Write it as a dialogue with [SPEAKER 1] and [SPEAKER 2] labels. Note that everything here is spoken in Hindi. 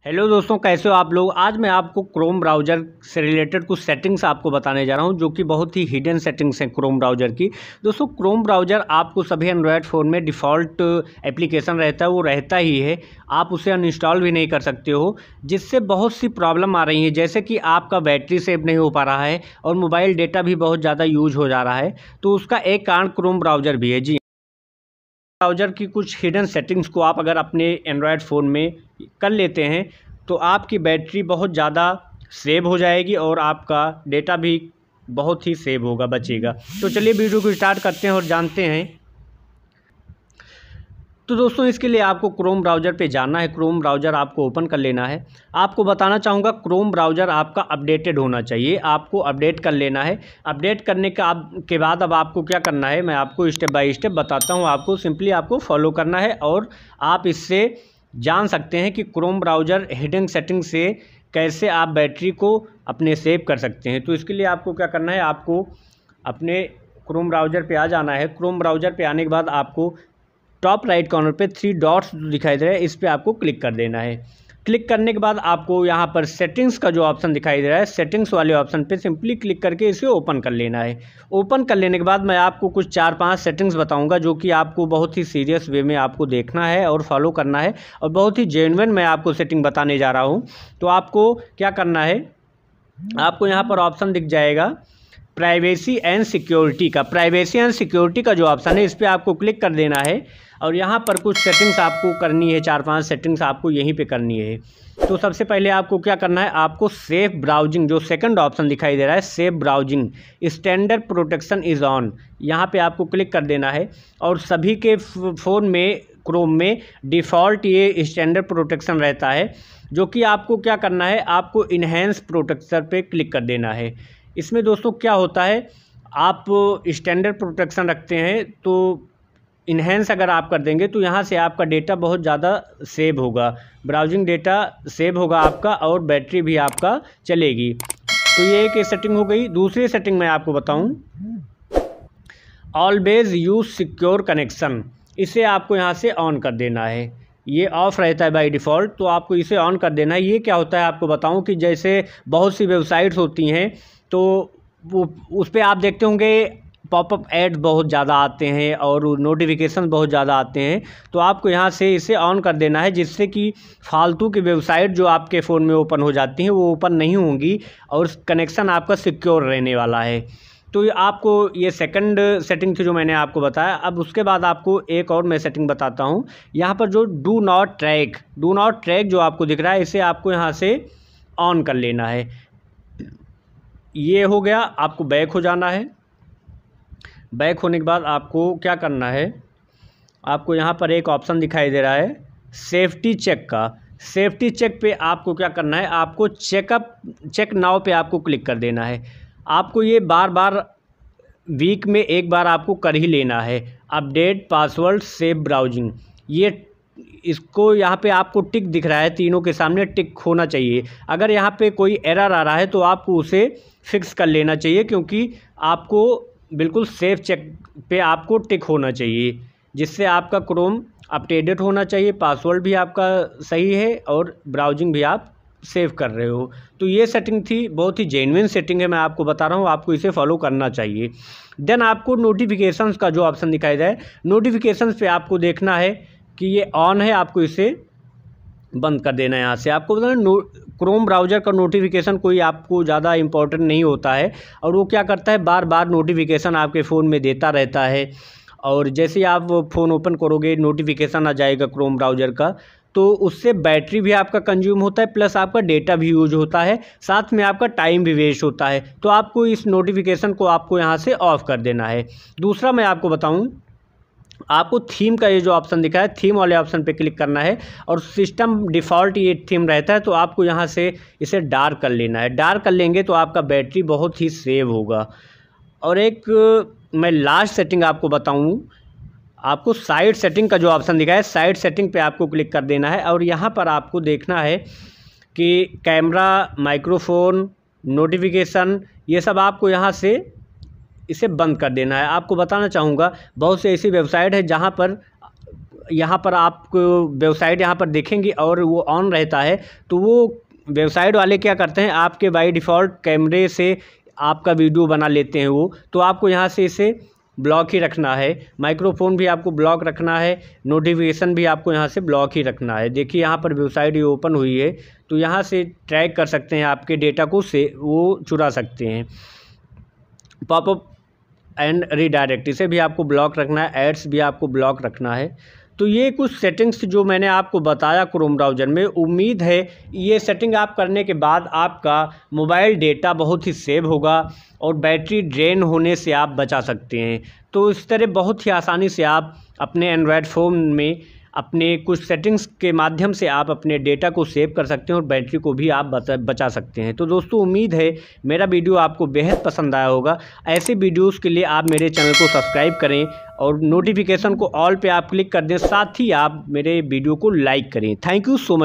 [SPEAKER 1] हेलो दोस्तों, कैसे हो आप लोग। आज मैं आपको क्रोम ब्राउज़र से रिलेटेड कुछ सेटिंग्स आपको बताने जा रहा हूं जो कि बहुत ही हिडन सेटिंग्स हैं क्रोम ब्राउज़र की। दोस्तों, क्रोम ब्राउज़र आपको सभी एंड्रॉयड फ़ोन में डिफ़ॉल्ट एप्लीकेशन रहता है, वो रहता ही है। आप उसे अनइंस्टॉल भी नहीं कर सकते हो, जिससे बहुत सी प्रॉब्लम आ रही है, जैसे कि आपका बैटरी सेव नहीं हो पा रहा है और मोबाइल डेटा भी बहुत ज़्यादा यूज हो जा रहा है। तो उसका एक कारण क्रोम ब्राउज़र भी है। जी, ब्राउज़र की कुछ हिडन सेटिंग्स को आप अगर अपने एंड्रॉयड फ़ोन में कर लेते हैं तो आपकी बैटरी बहुत ज़्यादा सेव हो जाएगी और आपका डेटा भी बहुत ही सेव होगा, बचेगा। तो चलिए वीडियो को स्टार्ट करते हैं और जानते हैं। तो दोस्तों, इसके लिए आपको क्रोम ब्राउज़र पे जाना है। क्रोम ब्राउज़र आपको ओपन कर लेना है। आपको बताना चाहूँगा, क्रोम ब्राउज़र आपका अपडेटेड होना चाहिए, आपको अपडेट कर लेना है। अपडेट करने के बाद अब आपको क्या करना है, मैं आपको स्टेप बाय स्टेप बताता हूँ। आपको सिंपली आपको फॉलो करना है और आप इससे जान सकते हैं कि क्रोम ब्राउज़र हिडन सेटिंग से कैसे आप बैटरी को अपने सेव कर सकते हैं। तो इसके लिए आपको क्या करना है, आपको अपने क्रोम ब्राउज़र पे आ जाना है। क्रोम ब्राउज़र पे आने के बाद आपको टॉप राइट कॉर्नर पे 3 डॉट्स दिखाई दे रहा है, इस पर आपको क्लिक कर देना है। क्लिक करने के बाद आपको यहाँ पर सेटिंग्स का जो ऑप्शन दिखाई दे रहा है, सेटिंग्स वाले ऑप्शन पे सिंपली क्लिक करके इसे ओपन कर लेना है। ओपन कर लेने के बाद मैं आपको कुछ 4-5 सेटिंग्स बताऊंगा जो कि आपको बहुत ही सीरियस वे में आपको देखना है और फॉलो करना है, और बहुत ही जेन्युइन मैं आपको सेटिंग बताने जा रहा हूँ। तो आपको क्या करना है, आपको यहाँ पर ऑप्शन दिख जाएगा प्राइवेसी एंड सिक्योरिटी का। प्राइवेसी एंड सिक्योरिटी का जो ऑप्शन है, इस पर आपको क्लिक कर देना है और यहाँ पर कुछ सेटिंग्स आपको करनी है, 4-5 सेटिंग्स आपको यहीं पे करनी है। तो सबसे पहले आपको क्या करना है, आपको सेफ ब्राउजिंग, जो सेकंड ऑप्शन दिखाई दे रहा है, safe browsing standard protection is on, यहाँ पे आपको क्लिक कर देना है। और सभी के फ़ोन में क्रोम में डिफ़ॉल्ट ये स्टैंडर्ड प्रोटेक्शन रहता है, जो कि आपको क्या करना है, आपको इन्हेंस प्रोटेक्शन पे क्लिक कर देना है। इसमें दोस्तों क्या होता है, आप स्टैंडर्ड प्रोटेक्शन रखते हैं तो इन्हेंस अगर आप कर देंगे तो यहाँ से आपका डेटा बहुत ज़्यादा सेव होगा, ब्राउजिंग डेटा सेव होगा आपका और बैटरी भी आपका चलेगी। तो ये एक सेटिंग हो गई। दूसरी सेटिंग मैं आपको बताऊँ, ऑलवेज यूज़ सिक्योर कनेक्शन, इसे आपको यहाँ से ऑन कर देना है। ये ऑफ़ रहता है बाय डिफ़ॉल्ट, तो आपको इसे ऑन कर देना है। ये क्या होता है आपको बताऊं कि जैसे बहुत सी वेबसाइट्स होती हैं तो वो उस पर आप देखते होंगे पॉपअप ऐड बहुत ज़्यादा आते हैं और नोटिफिकेशन बहुत ज़्यादा आते हैं। तो आपको यहाँ से इसे ऑन कर देना है, जिससे कि फालतू की वेबसाइट जो आपके फ़ोन में ओपन हो जाती हैं वो ओपन नहीं होंगी और कनेक्शन आपका सिक्योर रहने वाला है। तो आपको ये सेकंड सेटिंग थी जो मैंने आपको बताया। अब उसके बाद आपको एक और मैं सेटिंग बताता हूँ। यहाँ पर जो डू नॉट ट्रैक जो आपको दिख रहा है, इसे आपको यहाँ से ऑन कर लेना है। ये हो गया, आपको बैक हो जाना है। बैक होने के बाद आपको क्या करना है, आपको यहाँ पर एक ऑप्शन दिखाई दे रहा है सेफ्टी चेक का। सेफ्टी चेक पे आपको क्या करना है, आपको चेक नाउ पे आपको क्लिक कर देना है। आपको ये बार बार वीक में एक बार आपको कर ही लेना है। अपडेट पासवर्ड सेफ ब्राउजिंग, ये इसको यहाँ पे आपको टिक दिख रहा है, तीनों के सामने टिक होना चाहिए। अगर यहाँ पे कोई एरर आ रहा है तो आपको उसे फिक्स कर लेना चाहिए, क्योंकि आपको बिल्कुल सेफ चेक पे आपको टिक होना चाहिए, जिससे आपका क्रोम अपडेटेड होना चाहिए, पासवर्ड भी आपका सही है और ब्राउजिंग भी आप सेव कर रहे हो। तो ये सेटिंग थी, बहुत ही जेन्युइन सेटिंग है, मैं आपको बता रहा हूँ, आपको इसे फॉलो करना चाहिए। देन आपको नोटिफिकेशंस का जो ऑप्शन दिखाई दे, नोटिफिकेशंस पे आपको देखना है कि ये ऑन है, आपको इसे बंद कर देना है। यहाँ से आपको बताना, क्रोम ब्राउज़र का नोटिफिकेशन कोई आपको ज़्यादा इंपॉर्टेंट नहीं होता है और वो क्या करता है, बार बार नोटिफिकेशन आपके फ़ोन में देता रहता है। और जैसे ही आप फ़ोन ओपन करोगे नोटिफिकेशन आ जाएगा क्रोम ब्राउज़र का, तो उससे बैटरी भी आपका कंज्यूम होता है, प्लस आपका डेटा भी यूज होता है, साथ में आपका टाइम भी वेस्ट होता है। तो आपको इस नोटिफिकेशन को आपको यहाँ से ऑफ़ कर देना है। दूसरा मैं आपको बताऊँ, आपको थीम का ये जो ऑप्शन दिखा है, थीम वाले ऑप्शन पे क्लिक करना है और सिस्टम डिफ़ॉल्ट ये थीम रहता है, तो आपको यहाँ से इसे डार्क कर लेना है। डार्क कर लेंगे तो आपका बैटरी बहुत ही सेव होगा। और एक मैं लास्ट सेटिंग आपको बताऊँ, आपको साइड सेटिंग का जो ऑप्शन दिखा है, साइड सेटिंग पे आपको क्लिक कर देना है और यहाँ पर आपको देखना है कि कैमरा, माइक्रोफोन, नोटिफिकेशन, ये सब आपको यहाँ से इसे बंद कर देना है। आपको बताना चाहूँगा, बहुत सी ऐसी वेबसाइट है जहाँ पर यहाँ पर आपको वेबसाइट यहाँ पर देखेंगे और वो ऑन रहता है, तो वो वेबसाइट वाले क्या करते हैं, आपके बाय डिफ़ॉल्ट कैमरे से आपका वीडियो बना लेते हैं वो। तो आपको यहाँ से इसे ब्लॉक ही रखना है, माइक्रोफोन भी आपको ब्लॉक रखना है, नोटिफिकेशन भी आपको यहाँ से ब्लॉक ही रखना है। देखिए यहाँ पर वेबसाइट ये ओपन हुई है, तो यहाँ से ट्रैक कर सकते हैं, आपके डेटा को से वो चुरा सकते हैं। पॉपअप एंड रीडायरेक्ट, इसे भी आपको ब्लॉक रखना है, एड्स भी आपको ब्लॉक रखना है। तो ये कुछ सेटिंग्स जो मैंने आपको बताया क्रोम ब्राउज़र में, उम्मीद है ये सेटिंग आप करने के बाद आपका मोबाइल डेटा बहुत ही सेव होगा और बैटरी ड्रेन होने से आप बचा सकते हैं। तो इस तरह बहुत ही आसानी से आप अपने एंड्रॉयड फ़ोन में अपने कुछ सेटिंग्स के माध्यम से आप अपने डेटा को सेव कर सकते हैं और बैटरी को भी आप बचा सकते हैं। तो दोस्तों उम्मीद है मेरा वीडियो आपको बेहद पसंद आया होगा। ऐसे वीडियोस के लिए आप मेरे चैनल को सब्सक्राइब करें और नोटिफिकेशन को ऑल पे आप क्लिक कर दें, साथ ही आप मेरे वीडियो को लाइक करें। Thank you so much.